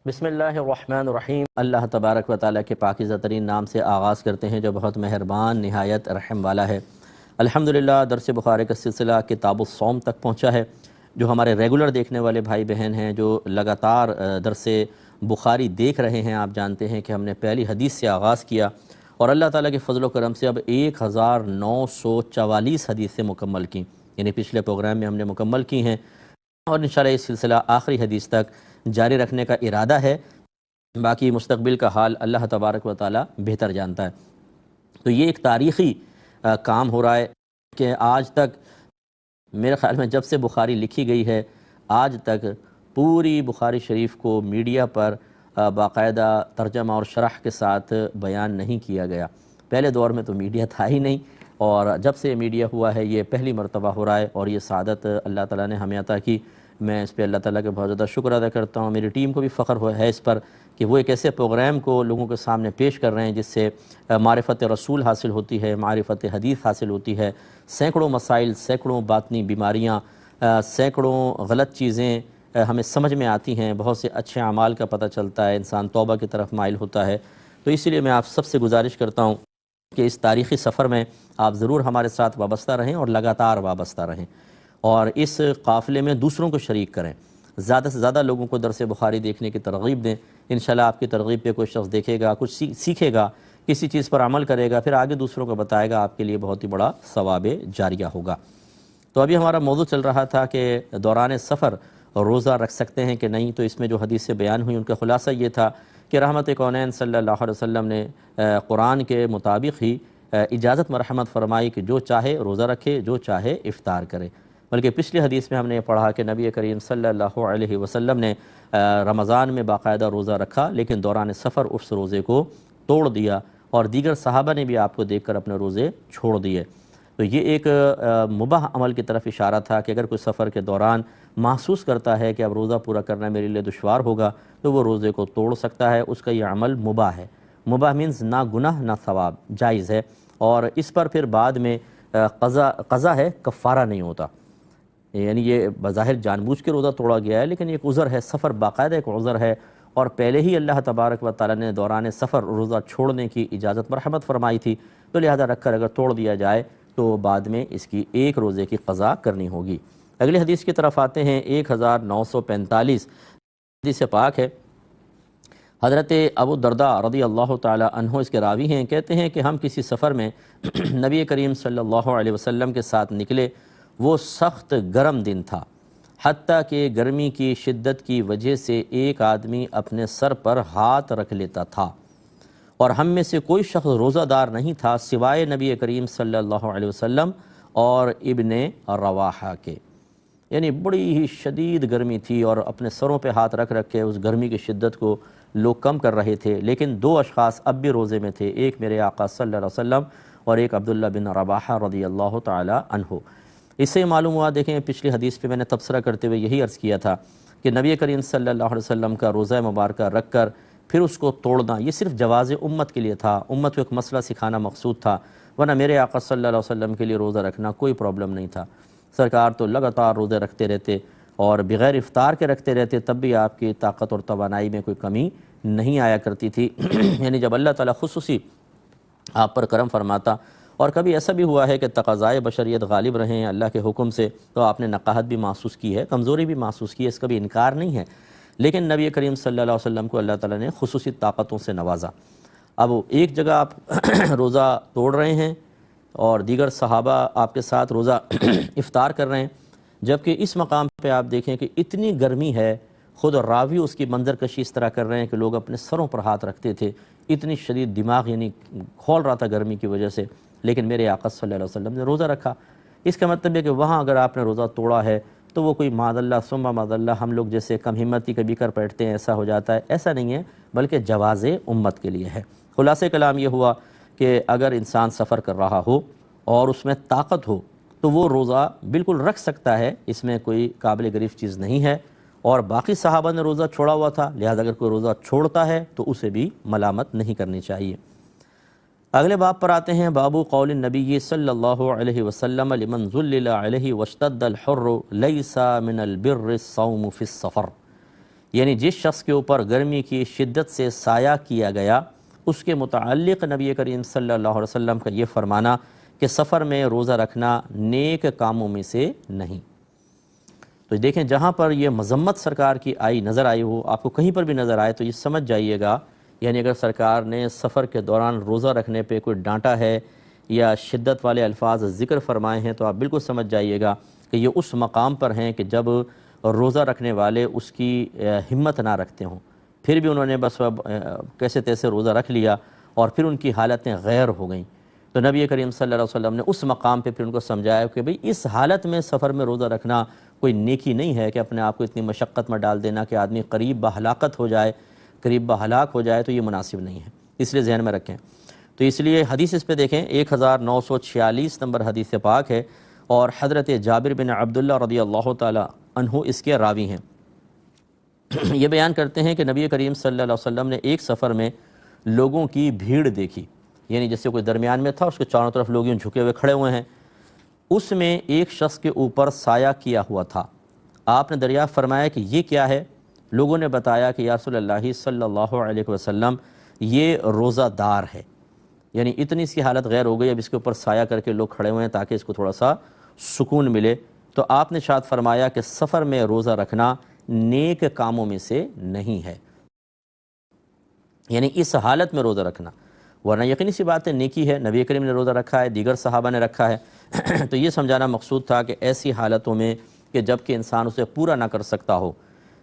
بسم اللہ الرحمن الرحیم۔ اللہ تبارک و تعالیٰ کے پاکیزہ ترین نام سے آغاز کرتے ہیں جو بہت مہربان نہایت رحم والا ہے۔ الحمدللہ درس بخاری کا سلسلہ کتاب الصوم تک پہنچا ہے۔ جو ہمارے ریگولر دیکھنے والے بھائی بہن ہیں جو لگاتار درس بخاری دیکھ رہے ہیں، آپ جانتے ہیں کہ ہم نے پہلی حدیث سے آغاز کیا اور اللہ تعالیٰ کے فضل و کرم سے اب 1944 حدیثیں مکمل کی، یعنی پچھلے پروگرام میں ہم نے مکمل کی ہیں اور انشاءاللہ یہ سلسلہ آخری حدیث تک جاری رکھنے کا ارادہ ہے۔ باقی مستقبل کا حال اللہ تبارک و تعالیٰ بہتر جانتا ہے۔ تو یہ ایک تاریخی کام ہو رہا ہے کہ آج تک میرے خیال میں جب سے بخاری لکھی گئی ہے آج تک پوری بخاری شریف کو میڈیا پر باقاعدہ ترجمہ اور شرح کے ساتھ بیان نہیں کیا گیا۔ پہلے دور میں تو میڈیا تھا ہی نہیں، اور جب سے میڈیا ہوا ہے یہ پہلی مرتبہ ہو رہا ہے، اور یہ سعادت اللہ تعالیٰ نے ہمیں عطا کی۔ میں اس پہ اللہ تعالیٰ کے بہت زیادہ شکر ادا کرتا ہوں۔ میری ٹیم کو بھی فخر ہے اس پر کہ وہ ایک ایسے پروگرام کو لوگوں کے سامنے پیش کر رہے ہیں جس سے معرفت رسول حاصل ہوتی ہے، معرفت حدیث حاصل ہوتی ہے، سینکڑوں مسائل، سینکڑوں باطنی بیماریاں، سینکڑوں غلط چیزیں ہمیں سمجھ میں آتی ہیں، بہت سے اچھے اعمال کا پتہ چلتا ہے، انسان توبہ کی طرف مائل ہوتا ہے۔ تو اسی لیے میں آپ سب سے گزارش کرتا ہوں کہ اس تاریخی سفر میں آپ ضرور ہمارے ساتھ وابستہ رہیں اور لگاتار وابستہ رہیں، اور اس قافلے میں دوسروں کو شریک کریں، زیادہ سے زیادہ لوگوں کو درس بخاری دیکھنے کی ترغیب دیں۔ انشاءاللہ آپ کی ترغیب پہ کوئی شخص دیکھے گا، کچھ سیکھے گا، کسی چیز پر عمل کرے گا، پھر آگے دوسروں کو بتائے گا، آپ کے لیے بہت ہی بڑا ثواب جاریہ ہوگا۔ تو ابھی ہمارا موضوع چل رہا تھا کہ دوران سفر روزہ رکھ سکتے ہیں کہ نہیں، تو اس میں جو حدیثیں بیان ہوئی ان کا خلاصہ یہ تھا کہ رحمت کونین صلی اللہ علیہ وسلم نے قرآن کے مطابق ہی اجازت مرحمت فرمائی کہ جو چاہے روزہ رکھے، جو چاہے افطار کرے۔ بلکہ پچھلی حدیث میں ہم نے پڑھا کہ نبی کریم صلی اللہ علیہ وسلم نے رمضان میں باقاعدہ روزہ رکھا، لیکن دوران سفر اس روزے کو توڑ دیا، اور دیگر صحابہ نے بھی آپ کو دیکھ کر اپنے روزے چھوڑ دیے۔ تو یہ ایک مباح عمل کی طرف اشارہ تھا کہ اگر کوئی سفر کے دوران محسوس کرتا ہے کہ اب روزہ پورا کرنا میرے لیے دشوار ہوگا تو وہ روزے کو توڑ سکتا ہے، اس کا یہ عمل مباح ہے۔ مباح مینز نہ گناہ نہ ثواب، جائز ہے، اور اس پر پھر بعد میں قضا ہے، کفارہ نہیں ہوتا۔ یعنی یہ بظاہر جان بوجھ کے روزہ توڑا گیا ہے، لیکن ایک عذر ہے، سفر باقاعدہ ایک عذر ہے، اور پہلے ہی اللہ تبارک و تعالیٰ نے دوران سفر روزہ چھوڑنے کی اجازت مرحمت فرمائی تھی، تو لہذا رکھ کر اگر توڑ دیا جائے تو بعد میں اس کی ایک روزے کی قضا کرنی ہوگی۔ اگلی حدیث کی طرف آتے ہیں۔ 1945 حدیث پاک ہے، حضرت ابو الدرداء رضی اللہ تعالی عنہ اس کے راوی ہیں، کہتے ہیں کہ ہم کسی سفر میں نبی کریم صلی اللہ علیہ وسلم کے ساتھ نکلے، وہ سخت گرم دن تھا، حتیٰ کہ گرمی کی شدت کی وجہ سے ایک آدمی اپنے سر پر ہاتھ رکھ لیتا تھا، اور ہم میں سے کوئی شخص روزہ دار نہیں تھا سوائے نبی کریم صلی اللہ علیہ وسلم اور ابن رواحہ کے۔ یعنی بڑی ہی شدید گرمی تھی، اور اپنے سروں پہ ہاتھ رکھ رکھ کے اس گرمی کی شدت کو لوگ کم کر رہے تھے، لیکن دو اشخاص اب بھی روزے میں تھے، ایک میرے آقا صلی اللہ علیہ وسلم اور ایک عبداللہ بن رواحہ رضی اللہ تعالی عنہ۔ اس سے معلوم ہوا، دیکھیں پچھلی حدیث پہ میں نے تبصرہ کرتے ہوئے یہی عرض کیا تھا کہ نبی کریم صلی اللہ علیہ وسلم کا روزہ مبارکہ رکھ کر پھر اس کو توڑنا یہ صرف جواز امت کے لیے تھا، امت کو ایک مسئلہ سکھانا مقصود تھا، ورنہ میرے آقا صلی اللہ علیہ وسلم کے لیے روزہ رکھنا کوئی پرابلم نہیں تھا۔ سرکار تو لگاتار روزے رکھتے رہتے اور بغیر افطار کے رکھتے رہتے، تب بھی آپ کی طاقت اور توانائی میں کوئی کمی نہیں آیا کرتی تھی۔ یعنی جب اللہ تعالیٰ خصوصی آپ پر کرم فرماتا، اور کبھی ایسا بھی ہوا ہے کہ تقاضائے بشریت غالب رہے ہیں اللہ کے حکم سے، تو آپ نے نقاہت بھی محسوس کی ہے، کمزوری بھی محسوس کی ہے، اس کا بھی انکار نہیں ہے، لیکن نبی کریم صلی اللہ علیہ وسلم کو اللہ تعالیٰ نے خصوصی طاقتوں سے نوازا۔ اب ایک جگہ آپ روزہ توڑ رہے ہیں اور دیگر صحابہ آپ کے ساتھ روزہ افطار کر رہے ہیں، جبکہ اس مقام پہ آپ دیکھیں کہ اتنی گرمی ہے، خود راوی اس کی منظر کشی اس طرح کر رہے ہیں کہ لوگ اپنے سروں پر ہاتھ رکھتے تھے، اتنی شدید دماغ یعنی کھول رہا تھا گرمی کی وجہ سے، لیکن میرے آقا صلی اللہ علیہ وسلم نے روزہ رکھا۔ اس کا مطلب ہے کہ وہاں اگر آپ نے روزہ توڑا ہے تو وہ کوئی معاذ اللہ ثم معاذ اللہ ہم لوگ جیسے کم ہمتی کبھی کر بیٹھتے ہیں ایسا ہو جاتا ہے، ایسا نہیں ہے، بلکہ جواز امت کے لیے ہے۔ خلاصہ کلام یہ ہوا کہ اگر انسان سفر کر رہا ہو اور اس میں طاقت ہو تو وہ روزہ بالکل رکھ سکتا ہے، اس میں کوئی قابل گریف چیز نہیں ہے، اور باقی صحابہ نے روزہ چھوڑا ہوا تھا، لہذا اگر کوئی روزہ چھوڑتا ہے تو اسے بھی ملامت نہیں کرنی چاہیے۔ اگلے باب پر آتے ہیں، باب قول النبی صلی اللہ علیہ وسلم لمن ذلل علیہ واشتد الحر لیس من البر الصوم فی السفر۔ یعنی جس شخص کے اوپر گرمی کی شدت سے سایہ کیا گیا اس کے متعلق نبی کریم صلی اللہ علیہ وسلم کا یہ فرمانا کہ سفر میں روزہ رکھنا نیک کاموں میں سے نہیں۔ تو دیکھیں جہاں پر یہ مذمت سرکار کی نظر آئی ہو، آپ کو کہیں پر بھی نظر آئے تو یہ سمجھ جائیے گا، یعنی اگر سرکار نے سفر کے دوران روزہ رکھنے پہ کوئی ڈانٹا ہے یا شدت والے الفاظ ذکر فرمائے ہیں تو آپ بالکل سمجھ جائیے گا کہ یہ اس مقام پر ہیں کہ جب روزہ رکھنے والے اس کی ہمت نہ رکھتے ہوں، پھر بھی انہوں نے بس کیسے تیسے روزہ رکھ لیا اور پھر ان کی حالتیں غیر ہو گئیں۔ تو نبی کریم صلی اللہ علیہ وسلم نے اس مقام پہ پھر ان کو سمجھایا کہ بھئی اس حالت میں سفر میں روزہ رکھنا کوئی نیکی نہیں ہے کہ اپنے آپ کو اتنی مشقت میں ڈال دینا کہ آدمی قریب بہلاکت ہو جائے، قریب بہلاک ہو جائے، تو یہ مناسب نہیں ہے، اس لیے ذہن میں رکھیں۔ تو اس لیے حدیث اس پہ دیکھیں 1946 نمبر حدیث پاک ہے، اور حضرت جابر بن عبداللہ رضی اللہ تعالی عنہ اس کے راوی ہیں۔ یہ بیان کرتے ہیں کہ نبی کریم صلی اللہ علیہ وسلم نے ایک سفر میں لوگوں کی بھیڑ دیکھی، یعنی جیسے کوئی درمیان میں تھا، اس کے چاروں طرف لوگ یوں جھکے ہوئے کھڑے ہوئے ہیں، اس میں ایک شخص کے اوپر سایہ کیا ہوا تھا۔ آپ نے دریافت فرمایا کہ یہ کیا ہے؟ لوگوں نے بتایا کہ یا رسول اللہ صلی اللہ علیہ وسلم یہ روزہ دار ہے، یعنی اتنی اس کی حالت غیر ہو گئی، اب اس کے اوپر سایہ کر کے لوگ کھڑے ہوئے ہیں تاکہ اس کو تھوڑا سا سکون ملے۔ تو آپ نے ارشاد فرمایا کہ سفر میں روزہ رکھنا نیک کاموں میں سے نہیں ہے، یعنی اس حالت میں روزہ رکھنا، ورنہ یقینی سی بات ہے نیکی ہے، نبی کریم نے روزہ رکھا ہے، دیگر صحابہ نے رکھا ہے۔ تو یہ سمجھانا مقصود تھا کہ ایسی حالتوں میں کہ جب کہ انسان اسے پورا نہ کر سکتا ہو،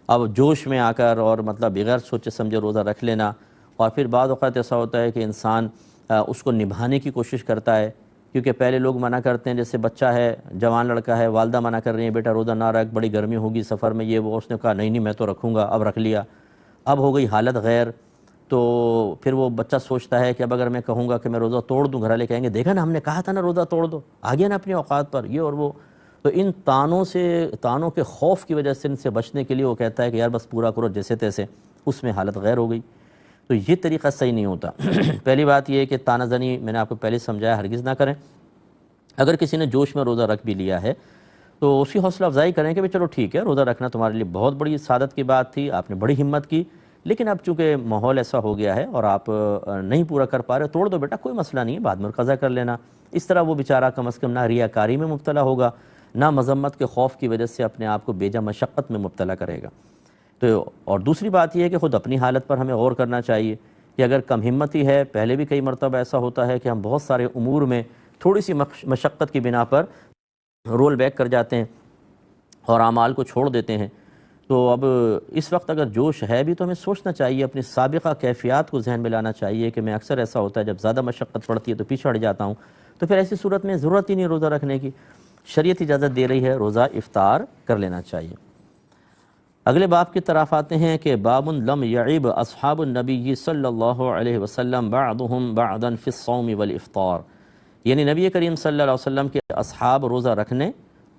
اب جوش میں آ کر اور مطلب بغیر سوچے سمجھے روزہ رکھ لینا، اور پھر بعض اوقات ایسا ہوتا ہے کہ انسان اس کو نبھانے کی کوشش کرتا ہے، کیونکہ پہلے لوگ منع کرتے ہیں، جیسے بچہ ہے، جوان لڑکا ہے، والدہ منع کر رہی ہیں بیٹا روزہ نہ رکھ، بڑی گرمی ہوگی سفر میں، یہ وہ، اس نے کہا نہیں میں تو رکھوں گا، اب رکھ لیا، اب ہو گئی حالت غیر، تو پھر وہ بچہ سوچتا ہے کہ اب اگر میں کہوں گا کہ میں روزہ توڑ دوں، گھر والے کہیں گے دیکھا نا ہم نے کہا تھا نا روزہ توڑ دو، آ گیا نا اپنی اوقات پر، یہ اور وہ۔ تو ان تانوں کے خوف کی وجہ سے ان سے بچنے کے لیے وہ کہتا ہے کہ یار بس پورا کرو جیسے تیسے، اس میں حالت غیر ہو گئی۔ تو یہ طریقہ صحیح نہیں ہوتا۔ پہلی بات یہ ہے کہ تانہ زنی میں نے آپ کو پہلے سمجھایا ہرگز نہ کریں۔ اگر کسی نے جوش میں روزہ رکھ بھی لیا ہے تو اس کی حوصلہ افزائی کریں کہ چلو ٹھیک ہے، روزہ رکھنا تمہارے لیے بہت بڑی سعادت کی بات تھی، آپ نے بڑی ہمت کی، لیکن اب چونکہ ماحول ایسا ہو گیا ہے اور آپ نہیں پورا کر پا رہے، توڑ دو بیٹا، کوئی مسئلہ نہیں ہے، بعد میں قضا کر لینا۔ اس طرح وہ بیچارہ کم از کم نہ ریاکاری میں مبتلا ہوگا، نہ مذمت کے خوف کی وجہ سے اپنے آپ کو بیجا مشقت میں مبتلا کرے گا۔ تو اور دوسری بات یہ ہے کہ خود اپنی حالت پر ہمیں غور کرنا چاہیے کہ اگر کم ہمتی ہے، پہلے بھی کئی مرتبہ ایسا ہوتا ہے کہ ہم بہت سارے امور میں تھوڑی سی مشقت کی بنا پر رول بیک کر جاتے ہیں اور اعمال کو چھوڑ دیتے ہیں۔ تو اب اس وقت اگر جوش ہے بھی تو ہمیں سوچنا چاہیے، اپنی سابقہ کیفیات کو ذہن میں لانا چاہیے کہ میں اکثر ایسا ہوتا ہے جب زیادہ مشقت پڑتی ہے تو پیچھے ہٹ جاتا ہوں، تو پھر ایسی صورت میں ضرورت ہی نہیں روزہ رکھنے کی، شریعت اجازت دے رہی ہے، روزہ افطار کر لینا چاہیے۔ اگلے باب کی طرف آتے ہیں کہ باب لم یعب اصحاب النبی صلی اللہ علیہ وسلم بعضهم بعضا فی الصوم والافطار، یعنی نبی کریم صلی اللہ علیہ وسلم کے اصحاب روزہ رکھنے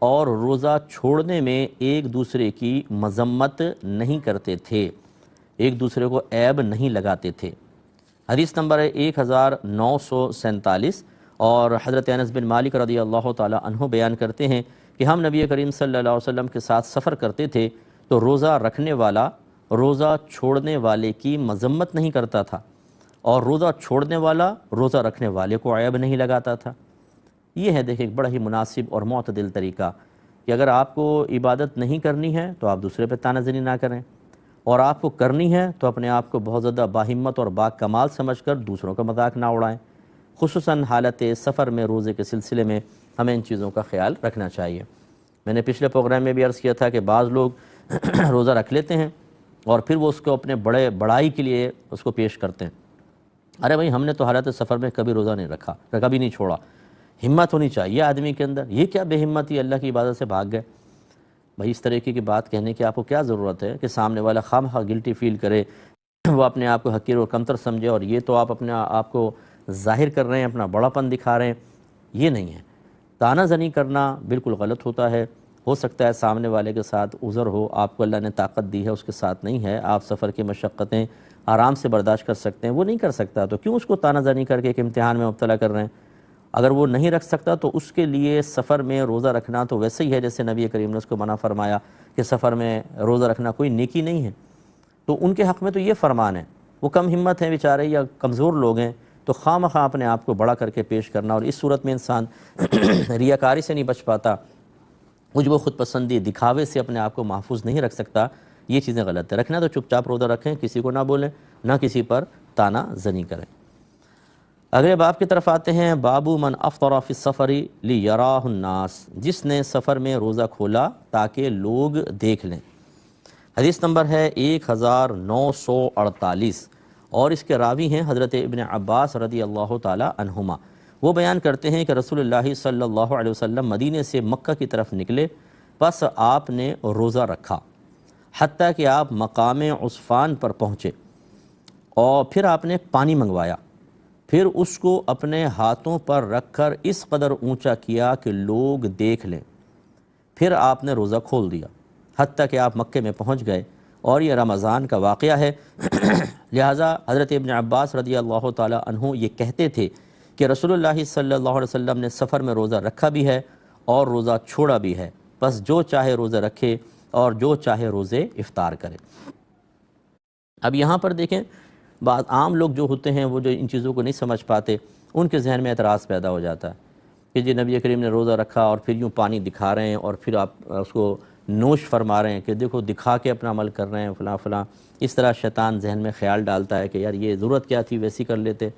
اور روزہ چھوڑنے میں ایک دوسرے کی مذمت نہیں کرتے تھے، ایک دوسرے کو عیب نہیں لگاتے تھے۔ حدیث نمبر ہے 1947، اور حضرت انس بن مالک رضی اللہ تعالی عنہ بیان کرتے ہیں کہ ہم نبی کریم صلی اللہ علیہ وسلم کے ساتھ سفر کرتے تھے تو روزہ رکھنے والا روزہ چھوڑنے والے کی مذمت نہیں کرتا تھا، اور روزہ چھوڑنے والا روزہ رکھنے والے کو عیب نہیں لگاتا تھا۔ یہ ہے دیکھیں ایک بڑا ہی مناسب اور معتدل طریقہ کہ اگر آپ کو عبادت نہیں کرنی ہے تو آپ دوسرے پہ طعنہ زنی نہ کریں، اور آپ کو کرنی ہے تو اپنے آپ کو بہت زیادہ باہمت اور با کمال سمجھ کر دوسروں کا مذاق نہ اڑائیں۔ خصوصاً حالت سفر میں روزے کے سلسلے میں ہمیں ان چیزوں کا خیال رکھنا چاہیے۔ میں نے پچھلے پروگرام میں بھی عرض کیا تھا کہ بعض لوگ روزہ رکھ لیتے ہیں اور پھر وہ اس کو اپنے بڑائی کے لیے اس کو پیش کرتے ہیں، ارے بھائی ہم نے تو حالت سفر میں کبھی روزہ نہیں رکھا، کبھی نہیں چھوڑا۔ ہمت ہونی چاہیے آدمی کے اندر، یہ کیا بے ہمتی، اللہ کی عبادت سے بھاگ گئے۔ بھائی اس طریقے کی بات کہنے کی آپ کو کیا ضرورت ہے کہ سامنے والا خواہ گلٹی فیل کرے، وہ اپنے آپ کو حقیر اور کمتر سمجھے، اور یہ تو آپ اپنے آپ کو ظاہر کر رہے ہیں، اپنا بڑا پن دکھا رہے ہیں۔ یہ نہیں ہے، طعنہ زنی کرنا بالکل غلط ہوتا ہے۔ ہو سکتا ہے سامنے والے کے ساتھ عذر ہو، آپ کو اللہ نے طاقت دی ہے، اس کے ساتھ نہیں ہے، آپ سفر کی مشقتیں آرام سے برداشت کر سکتے ہیں، وہ نہیں کر سکتا تو کیوں اس کو طعنہ زنی کر کے ایک امتحان میں مبتلا کر رہے ہیں؟ اگر وہ نہیں رکھ سکتا تو اس کے لیے سفر میں روزہ رکھنا تو ویسے ہی ہے جیسے نبی کریم نے اس کو منع فرمایا کہ سفر میں روزہ رکھنا کوئی نیکی نہیں ہے۔ تو ان کے حق میں تو یہ فرمان ہے، وہ کم ہمت ہیں بیچارے یا کمزور لوگ ہیں، تو خواہ مخواہ اپنے آپ کو بڑا کر کے پیش کرنا، اور اس صورت میں انسان ریاکاری سے نہیں بچ پاتا، عجب و خود پسندی دکھاوے سے اپنے آپ کو محفوظ نہیں رکھ سکتا، یہ چیزیں غلط ہے۔ رکھنا تو چپ چاپ روزہ رکھیں، کسی کو نہ بولیں، نہ کسی پر تانا زنی کریں۔ اگلے باب کی طرف آتے ہیں، بابو من افطر فی السفر لیراہ الناس، جس نے سفر میں روزہ کھولا تاکہ لوگ دیکھ لیں۔ حدیث نمبر ہے 1948، اور اس کے راوی ہیں حضرت ابن عباس رضی اللہ تعالی عنہما۔ وہ بیان کرتے ہیں کہ رسول اللہ صلی اللہ علیہ وسلم مدینے سے مکہ کی طرف نکلے، پس آپ نے روزہ رکھا حتیٰ کہ آپ مقام عصفان پر پہنچے، اور پھر آپ نے پانی منگوایا، پھر اس کو اپنے ہاتھوں پر رکھ کر اس قدر اونچا کیا کہ لوگ دیکھ لیں، پھر آپ نے روزہ کھول دیا حتیٰ کہ آپ مکے میں پہنچ گئے، اور یہ رمضان کا واقعہ ہے۔ لہٰذا حضرت ابن عباس رضی اللہ تعالی عنہ یہ کہتے تھے کہ رسول اللہ صلی اللہ علیہ وسلم نے سفر میں روزہ رکھا بھی ہے اور روزہ چھوڑا بھی ہے، بس جو چاہے روزہ رکھے اور جو چاہے روزے افطار کرے۔ اب یہاں پر دیکھیں، بعض عام لوگ جو ہوتے ہیں وہ جو ان چیزوں کو نہیں سمجھ پاتے، ان کے ذہن میں اعتراض پیدا ہو جاتا ہے کہ جی نبی کریم نے روزہ رکھا اور پھر یوں پانی دکھا رہے ہیں اور پھر آپ اس کو نوش فرما رہے ہیں کہ دیکھو دکھا کے اپنا عمل کر رہے ہیں فلاں فلاں۔ اس طرح شیطان ذہن میں خیال ڈالتا ہے کہ یار یہ ضرورت کیا تھی، ویسی کر لیتے۔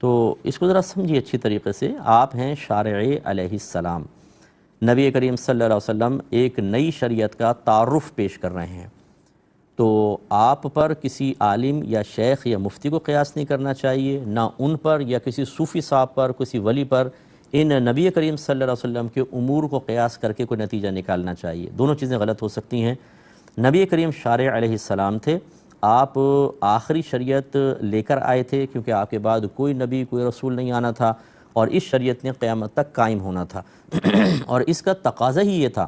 تو اس کو ذرا سمجھیے اچھی طریقے سے، آپ ہیں شارع علیہ السلام، نبی کریم صلی اللہ علیہ وسلم ایک نئی شریعت کا تعارف پیش کر رہے ہیں، تو آپ پر کسی عالم یا شیخ یا مفتی کو قیاس نہیں کرنا چاہیے، نہ ان پر یا کسی صوفی صاحب پر، کسی ولی پر ان نبی کریم صلی اللہ علیہ وسلم کے امور کو قیاس کر کے کوئی نتیجہ نکالنا چاہیے۔ دونوں چیزیں غلط ہو سکتی ہیں۔ نبی کریم شارع علیہ السلام تھے، آپ آخری شریعت لے کر آئے تھے، کیونکہ آپ کے بعد کوئی نبی کوئی رسول نہیں آنا تھا، اور اس شریعت نے قیامت تک قائم ہونا تھا۔ اور اس کا تقاضا ہی یہ تھا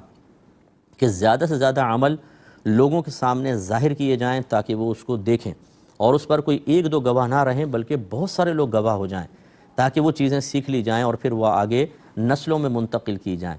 کہ زیادہ سے زیادہ عمل لوگوں کے سامنے ظاہر کیے جائیں تاکہ وہ اس کو دیکھیں، اور اس پر کوئی ایک دو گواہ نہ رہیں بلکہ بہت سارے لوگ گواہ ہو جائیں، تاکہ وہ چیزیں سیکھ لی جائیں اور پھر وہ آگے نسلوں میں منتقل کی جائیں۔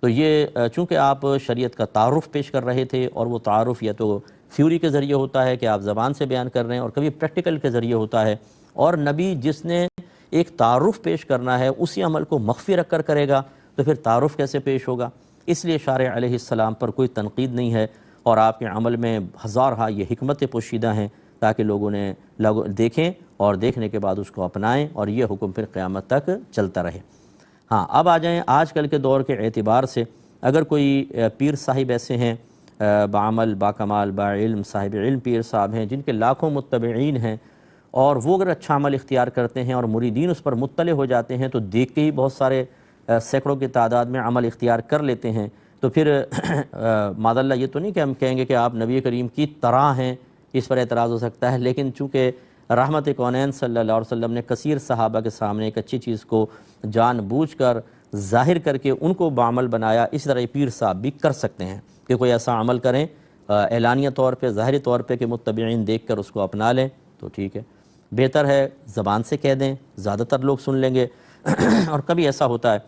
تو یہ چونکہ آپ شریعت کا تعارف پیش کر رہے تھے، اور وہ تعارف یا تو تھیوری کے ذریعے ہوتا ہے کہ آپ زبان سے بیان کر رہے ہیں، اور کبھی پریکٹیکل کے ذریعے ہوتا ہے، اور نبی جس نے ایک تعارف پیش کرنا ہے اسی عمل کو مخفی رکھ کر کرے گا تو پھر تعارف کیسے پیش ہوگا؟ اس لیے شارع علیہ السلام پر کوئی تنقید نہیں ہے، اور آپ کے عمل میں ہزارہا یہ حکمتیں پوشیدہ ہیں تاکہ لوگوں دیکھیں اور دیکھنے کے بعد اس کو اپنائیں، اور یہ حکم پھر قیامت تک چلتا رہے۔ ہاں، اب آ جائیں آج کل کے دور کے اعتبار سے، اگر کوئی پیر صاحب ایسے ہیں بعمل باکمال باعلم صاحب علم پیر صاحب ہیں جن کے لاکھوں متبعین ہیں، اور وہ اگر اچھا عمل اختیار کرتے ہیں اور مریدین اس پر مطلع ہو جاتے ہیں تو دیکھ کے ہی بہت سارے سینکڑوں کی تعداد میں عمل اختیار کر لیتے ہیں، تو پھر معاذ اللہ یہ تو نہیں کہ ہم کہیں گے کہ آپ نبی کریم کی طرح ہیں، اس پر اعتراض ہو سکتا ہے، لیکن چونکہ رحمت کونین صلی اللہ علیہ وسلم نے کثیر صحابہ کے سامنے ایک اچھی چیز کو جان بوجھ کر ظاہر کر کے ان کو بعمل بنایا، اس طرح پیر صاحب بھی کر سکتے ہیں کہ کوئی ایسا عمل کریں اعلانیہ طور پہ ظاہری طور پہ کہ متبعین دیکھ کر اس کو اپنا لیں، تو ٹھیک ہے، بہتر ہے زبان سے کہہ دیں، زیادہ تر لوگ سن لیں گے۔ اور کبھی ایسا ہوتا ہے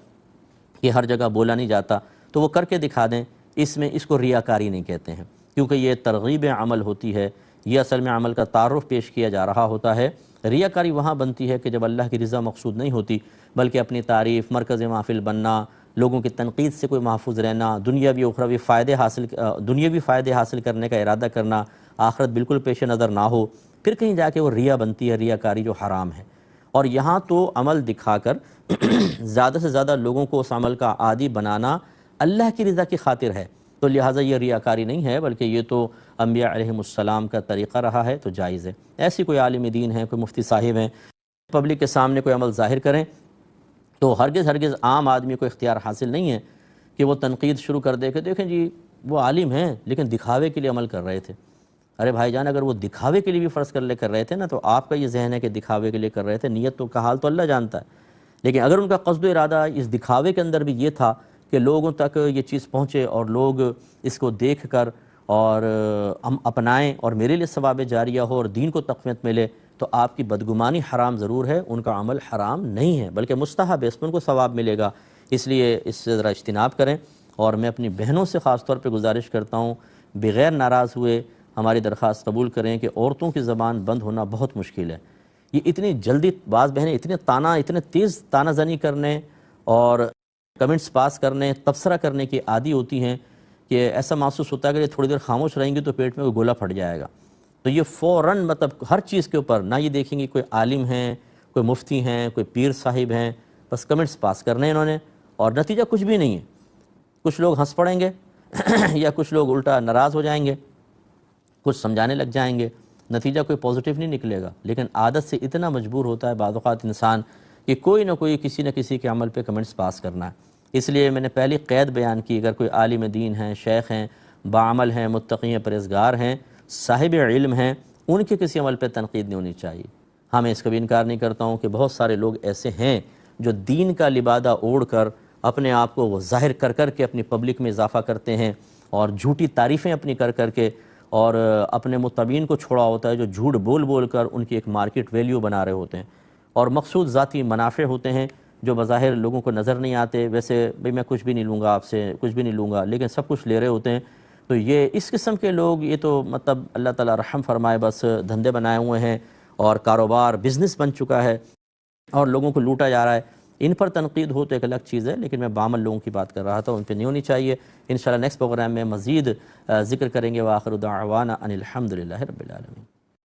کہ ہر جگہ بولا نہیں جاتا تو وہ کر کے دکھا دیں، اس کو ریاکاری نہیں کہتے ہیں، کیونکہ یہ ترغیب عمل ہوتی ہے، یہ اصل میں عمل کا تعارف پیش کیا جا رہا ہوتا ہے۔ ریاکاری وہاں بنتی ہے کہ جب اللہ کی رضا مقصود نہیں ہوتی، بلکہ اپنی تعریف، مرکز محفل بننا، لوگوں کی تنقید سے کوئی محفوظ رہنا، دنیاوی اخروی فائدے حاصل کرنے کا ارادہ کرنا، آخرت بالکل پیش نظر نہ ہو، پھر کہیں جا کے وہ ریا بنتی ہے، ریاکاری جو حرام ہے۔ اور یہاں تو عمل دکھا کر زیادہ سے زیادہ لوگوں کو اس عمل کا عادی بنانا اللہ کی رضا کی خاطر ہے، تو لہٰذا یہ ریاکاری نہیں ہے، بلکہ یہ تو انبیاء علیہم السلام کا طریقہ رہا ہے، تو جائز ہے۔ ایسی کوئی عالم دین ہیں، کوئی مفتی صاحب ہیں، پبلک کے سامنے کوئی عمل ظاہر کریں تو ہرگز عام آدمی کو اختیار حاصل نہیں ہے کہ وہ تنقید شروع کر دے کہ دیکھیں جی وہ عالم ہیں لیکن دکھاوے کے لیے عمل کر رہے تھے۔ ارے بھائی جان، اگر وہ دکھاوے کے لیے بھی فرض کر رہے تھے نا، تو آپ کا یہ ذہن ہے کہ دکھاوے کے لیے کر رہے تھے، نیت تو کا حال تو اللہ جانتا ہے، لیکن اگر ان کا قصد و ارادہ اس دکھاوے کے اندر بھی یہ تھا کہ لوگوں تک یہ چیز پہنچے اور لوگ اس کو دیکھ کر اور ہم اپنائیں اور میرے لیے ثواب جاریہ ہو اور دین کو تقویت ملے، تو آپ کی بدگمانی حرام ضرور ہے، ان کا عمل حرام نہیں ہے بلکہ مستحب ہے، اس میں ان کو ثواب ملے گا۔ اس لیے اس سے ذرا اجتناب کریں، اور میں اپنی بہنوں سے خاص طور پہ گزارش کرتا ہوں بغیر ناراض ہوئے ہماری درخواست قبول کریں کہ عورتوں کی زبان بند ہونا بہت مشکل ہے۔ یہ اتنی جلدی بعض بہنیں اتنے تیز تانہ زنی کرنے اور کمنٹس پاس کرنے، تبصرہ کرنے کی عادی ہوتی ہیں کہ ایسا محسوس ہوتا ہے کہ یہ تھوڑی دیر خاموش رہیں گی تو پیٹ میں کوئی گولا پھٹ جائے گا۔ تو یہ فوراً مطلب ہر چیز کے اوپر نہ یہ دیکھیں گے کوئی عالم ہیں، کوئی مفتی ہیں، کوئی پیر صاحب ہیں، بس کمنٹس پاس کرنے انہوں نے، اور نتیجہ کچھ بھی نہیں ہے۔ کچھ لوگ ہنس پڑیں گے یا کچھ لوگ الٹا ناراض ہو جائیں گے، کچھ سمجھانے لگ جائیں گے، نتیجہ کوئی پازیٹیو نہیں نکلے گا۔ لیکن عادت سے اتنا مجبور ہوتا ہے بعض اوقات انسان کہ کوئی نہ کوئی کسی نہ کسی کے عمل پہ کمنٹس پاس کرنا ہے۔ اس لیے میں نے پہلی قید بیان کی، اگر کوئی عالم دین ہیں، شیخ ہیں، باعمل ہیں، متقی ہیں، پرہیزگار ہیں، صاحب علم ہیں، ان کے کسی عمل پہ تنقید نہیں ہونی چاہیے۔ ہاں میں اس کا بھی انکار نہیں کرتا ہوں کہ بہت سارے لوگ ایسے ہیں جو دین کا لبادہ اوڑھ کر اپنے آپ کو وہ ظاہر کر کر کے اپنی پبلک میں اضافہ کرتے ہیں، اور جھوٹی تعریفیں اپنی کر کر کے، اور اپنے متابعین کو چھوڑا ہوتا ہے جو جھوٹ بول بول کر ان کی ایک مارکیٹ ویلیو بنا رہے ہوتے ہیں، اور مقصود ذاتی منافع ہوتے ہیں جو بظاہر لوگوں کو نظر نہیں آتے۔ ویسے بھئی میں کچھ بھی نہیں لوں گا آپ سے، کچھ بھی نہیں لوں گا، لیکن سب کچھ لے رہے ہوتے ہیں۔ تو یہ اس قسم کے لوگ، یہ تو مطلب اللہ تعالیٰ رحم فرمائے، بس دھندے بنائے ہوئے ہیں اور کاروبار بزنس بن چکا ہے اور لوگوں کو لوٹا جا رہا ہے۔ ان پر تنقید ہو تو ایک الگ چیز ہے، لیکن میں باعمل لوگوں کی بات کر رہا تھا، ان پہ نہیں ہونی چاہیے۔ انشاءاللہ نیکسٹ پروگرام میں مزید ذکر کریں گے۔ وآخر دعوانا ان الحمد للہ رب العالمین۔